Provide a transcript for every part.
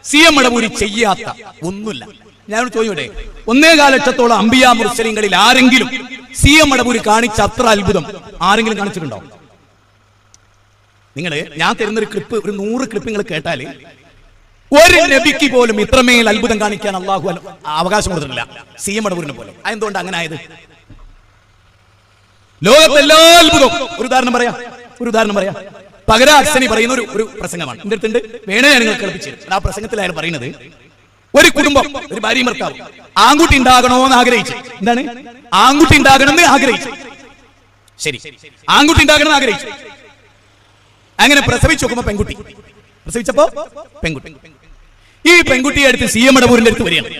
CM മടവൂരി ചെയ്യാത്ത ഒന്നുമില്ല. ഞാനോട് ചോദിക്കട്ടെ, 1.25 ലക്ഷത്തോളം അമ്പിയാ മുർസലിങ്ങളിൽ ആരെങ്കിലും CM മടവൂരി കാണിച്ച അത്ര അത്ഭുതം ആരെങ്കിലും കാണിച്ചിട്ടുണ്ടോ? ഞാൻ തരുന്നൊരു ക്ലിപ്പ്, ഒരു 100 ക്ലിപ്പ് നിങ്ങൾ കേട്ടാൽ ഒരു നബിക്ക് പോലും ഇത്രമേൽ അത്ഭുതം കാണിക്കാൻ അള്ളാഹു അവകാശം കൊടുത്തിട്ടില്ല CM മടവൂരിനെ പോലെ. അതെന്തുകൊണ്ട് അങ്ങനെ ആയത്? ലോകത്തെ എല്ലാ അത്ഭുതവും ഒരു ഉദാഹരണം പറയാം. പകര അക്സനി പറയുന്ന ഒരു പ്രസംഗമാണ് എന്റെ അടുത്തുണ്ട്, വേണേ ഞാൻ നിങ്ങൾ കേൾപ്പിച്ചു. ആ പ്രസംഗത്തിലാണ് പറയുന്നത്, ഒരു കുടുംബം, ഒരു ഭാര്യയും ഭർത്താവും ആൺകുട്ടി ഉണ്ടാകണമെന്ന് ആഗ്രഹിച്ചു. എന്താണ്? ആൺകുട്ടി ഉണ്ടാകണമെന്ന് ആഗ്രഹിച്ചു. ശരി, ആൺകുട്ടി ഉണ്ടാകണമെന്ന് ആഗ്രഹിച്ചു. അങ്ങനെ പ്രസവിച്ചു നോക്കുമ്പോ പെൺകുട്ടി. പ്രസവിച്ചപ്പോ പെൺകുട്ടി. ഈ പെൺകുട്ടിയെ അടുത്ത് CM മടവൂരിന്റെ അടുത്ത് വരികയാണ്.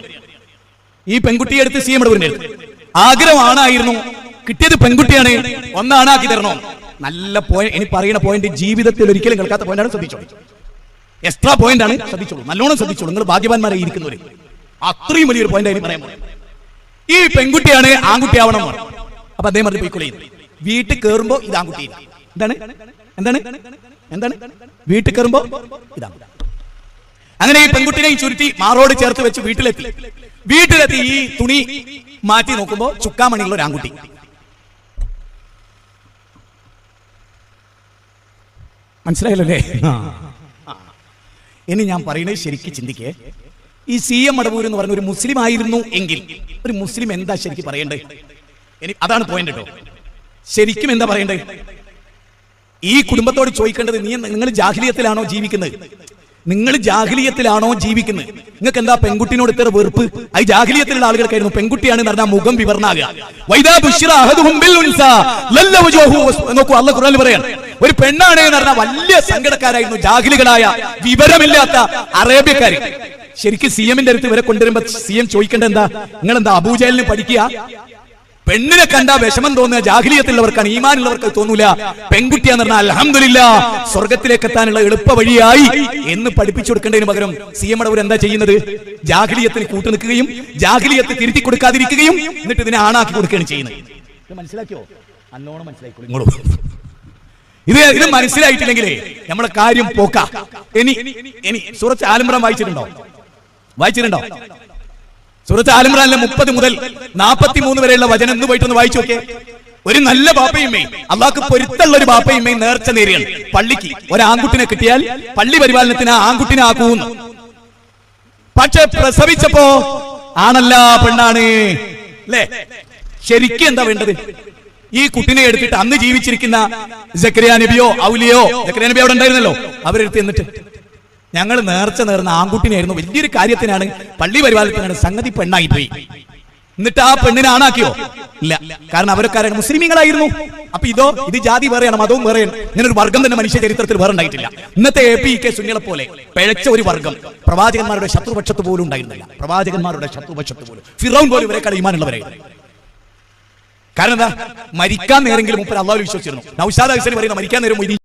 ഈ പെൺകുട്ടിയെ അടുത്ത് CM മടവൂരിന്റെ അടുത്ത് ആഗ്രഹമാണായിരുന്നു, കിട്ടിയത് പെൺകുട്ടിയാണ്, ഒന്നാണാക്കി തരണോ. നല്ല പോയിന്റ്, ഇനി പറയുന്ന പോയിന്റ് ജീവിതത്തിൽ ഒരിക്കലും കേൾക്കാത്ത പോയിന്റാണ്, ശ്രദ്ധിച്ചോളൂ. എക്സ്ട്രാ പോയിന്റ് ആണ്, ശ്രദ്ധിച്ചോളൂ, നല്ലോണം ശ്രദ്ധിച്ചോളൂ. നിങ്ങൾ ഭാഗ്യവാന്മാരായി ഇരിക്കുന്നവര്. അത്രയും വലിയൊരു പോയിന്റ് ആയി പറയാൻ പോകുന്നത്. ഈ പെൺകുട്ടിയാണ് ആൺകുട്ടി ആവണം. അപ്പൊ അദ്ദേഹം പറഞ്ഞ് പോയിക്കൊള്ളും. വീട്ടിൽ കയറുമ്പോ ഇത് ആൺകുട്ടിയില്ല. എന്താണ് വീട്ടിൽ കയറുമ്പോ ഇതാണ്. അങ്ങനെ ഈ പെൺകുട്ടിനെ ചുരുട്ടി മാറോട് ചേർത്ത് വെച്ച് വീട്ടിലെത്തി ഈ തുണി മാറ്റി നോക്കുമ്പോ ചുക്കാമണിയുള്ള ഒരു ആൺകുട്ടി. മനസ്സിലായല്ലേ? ഇനി ഞാൻ പറയുന്നത് ശരിക്കും ചിന്തിക്കേ. ഈ CM മടവൂർ എന്ന് പറഞ്ഞ ഒരു മുസ്ലിം ആയിരുന്നു എങ്കിൽ ഒരു മുസ്ലിം എന്താ ശരിക്കും പറയണ്ടേ? അതാണ് പോയിന്റ് കേട്ടോ. ശരിക്കും എന്താ പറയണ്ടേ? ഈ കുടുംബത്തോട് ചോദിക്കേണ്ടത്, നിങ്ങൾ ജാഹിലിയത്തിലാണോ ജീവിക്കുന്നത്? നിങ്ങൾക്ക് എന്താ പെൺകുട്ടിനോട് ഇത്ര വെറുപ്പ്? അത് ജാഹിലിയത്തിലുള്ള ആളുകൾക്കായിരുന്നു. പെൺകുട്ടിയാണ് എന്ന് പറഞ്ഞാൽ മുഖം വിവർണാകുക. നോക്കൂ, അല്ലാഹു ഖുർആനിൽ പറയാണ്, ഒരു പെണ്ണാണ് എന്ന് പറഞ്ഞാൽ വലിയ സങ്കടക്കാരായിരുന്നു ജാഹിലികളായ വിവരമില്ലാത്ത അറേബ്യക്കാർ. ശരിക്കും CMന്റെ അടുത്ത് ഇവരെ കൊണ്ടുവരുമ്പോ CM ചോദിക്കേണ്ടത് എന്താ? നിങ്ങൾ എന്താ അബൂജഹലിന് പഠിക്കുക? പെണ്ണിനെ കണ്ടാ വിഷമം തോന്നുക ജാഹിലിയത്തിലുള്ളവർക്കാണ്, ഈമാനുള്ളവർക്ക് തോന്നൂല. പെൺകുട്ടിയാന്ന് പറഞ്ഞാൽ അൽഹംദുലില്ലാഹ് സ്വർഗത്തിലേക്ക് എത്താനുള്ള എളുപ്പ വഴിയായി എന്ന് പഠിപ്പിച്ചു കൊടുക്കേണ്ടതിന് പകരം CM മടവൂർ എന്താ ചെയ്യുന്നത്? ജാഹിലിയത്തിന് കൂട്ടു നിൽക്കുകയും ജാഹിലിയത്ത് തിരുത്തി കൊടുക്കാതിരിക്കുകയും എന്നിട്ട് ഇതിനെ ആണാക്കി കൊടുക്കുകയാണ് ചെയ്യുന്നത്. മനസ്സിലാക്കിയോ? അന്നോണം മനസ്സിലാക്കിക്കോളൂ. ഇത് മനസ്സിലായിട്ടില്ലെങ്കിലേ നമ്മളെ കാര്യം പോക്ക. ഇനി സൂറത്ത് ആൽ ഇംറാൻ വായിച്ചിട്ടുണ്ടോ? സൂറത്ത് ആൽ ഇംറാനിലെ 30 മുതൽ 43 വരെയുള്ള വചനം എന്ന് പോയിട്ടൊന്ന് വായിച്ചു നോക്കേ. ഒരു നല്ല ബാപ്പയുമ്മയും അള്ളാഹ്ക്ക് പൊരുത്തുള്ള ഒരു ബാപ്പയുമ്മയും നേർച്ച നേരിയാണ് പള്ളിക്ക് ഒരു ആൺകുട്ടിനെ കിട്ടിയാൽ പള്ളി പരിപാലനത്തിന് ആ ആൺകുട്ടിനെ ആക്കൂന്ന്. പക്ഷെ പ്രസവിച്ചപ്പോ ആണല്ല പെണ്ണാണ് അല്ലേ? ശരിക്കും എന്താ വേണ്ടത്? ഈ കുട്ടിനെ എടുത്തിട്ട് അന്ന് ജീവിച്ചിരിക്കുന്ന സക്കരിയ നബിയോ ഔലിയോ, സക്കരിയ നബി അവിടെ ഉണ്ടായിരുന്നല്ലോ, അവരെടുത്ത് എന്നിട്ട് ഞങ്ങൾ നേർച്ച നേർന്ന ആൺകുട്ടിനായിരുന്നു, വലിയൊരു കാര്യത്തിനാണ്, പള്ളി പരിപാലനത്തിനാണ്, സംഗതി പെണ്ണായി പോയി. എന്നിട്ട് ആ പെണ്ണിനെ ആണാക്കിയോ? ഇല്ല. കാരണം അവരൊക്കെ മുസ്ലിമീങ്ങളായിരുന്നു. അപ്പൊ ഇത് ജാതി വേറെയാണ്, മതവും വേറെയാണ്. ഇങ്ങനെ ഒരു വർഗം തന്നെ മനുഷ്യ ചരിത്രത്തിൽ വേറെ ഉണ്ടായിട്ടില്ല. ഇന്നത്തെ APK സുന്നികളെ പോലെ പിഴച്ച ഒരു വർഗം പ്രവാചകന്മാരുടെ ശത്രുപക്ഷത്ത് പോലും ഉണ്ടായിരുന്നില്ല. ഫിറൗൻ പോലും ഇവരെക്കാൾ ഈമാനുള്ളവരായിരുന്നു. കാരണം എന്താ? മരിക്കാൻ നേരെങ്കിലും മുപ്പർ അള്ളാഹുവിൽ വിശ്വസിച്ചിരുന്നു. നൗഷാദ് ഹുസൈൻ പറയുന്ന മരിക്കാൻ നേരം